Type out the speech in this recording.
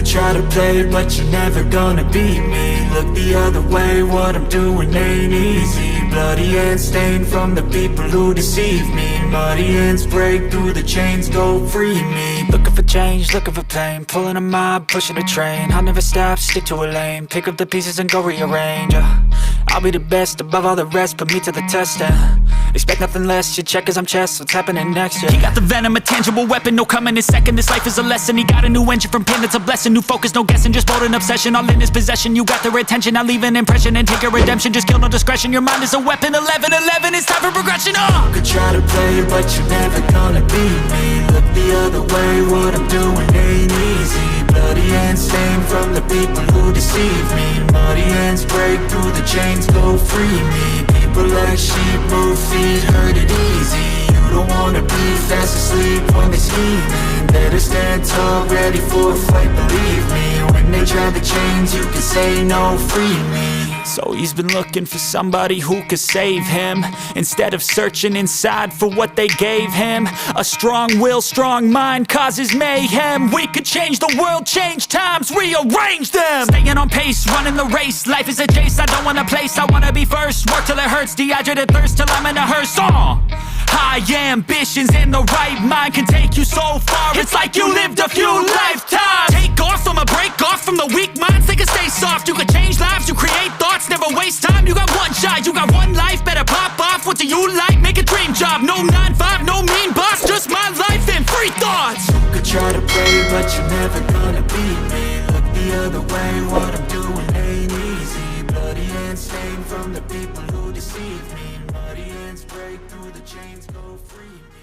could try to play, but you're never gonna beat me. Look the other way, what I'm doing ain't easy. Bloody hands stained from the people who deceive me. Muddy hands break through the chains, go free me. Looking for change, looking for pain, pulling a mob, pushing a train. I'll never stop, stick to a lane, pick up the pieces and go rearrange. I'll be the best above all the rest, put me to the test and expect nothing less, you check as I'm chess, what's happening next, yeah. He got the venom, a tangible weapon, no coming in second. This life is a lesson, he got a new engine from pain, that's a blessing. New focus, no guessing, just bold and obsession, all in his possession. You got their attention, I'll leave an impression and take a redemption. Just kill, no discretion, your mind is a weapon. 11-11, it's time for progression, You could try to play, but you're never gonna beat me. Look the other way, what I'm doing ain't easy. Bloody hands stained from the people who deceive me. Muddy hands break through the chains, go free me. People like sheep move feet, hurt it easy. You don't wanna be fast asleep when they scheming. Better stand tall, ready for a fight, believe me. When they try the chains, you can say no, free me. So he's been looking for somebody who could save him, instead of searching inside for what they gave him. A strong will, strong mind causes mayhem. We could change the world, change times, rearrange them. Staying on pace, running the race. Life is a chase, I don't want a place, I wanna be first. Work till it hurts, dehydrated thirst till I'm in a hearse. High ambitions in the right mind can take you so far. It's like you lived a few lifetimes. Take off from a break off from the weak minds, they can stay soft. You can change lives, you create thoughts, never waste time. You got one shot, you got one life, better pop off. What do you like? Make a dream job. No 9-5, no mean boss, just my life and free thoughts. You could try to play, but you're never gonna beat me. Look the other way, what I'm doing ain't easy. Bloody hands stained from the people who deceive me. Muddy hands break through the chains, go free me.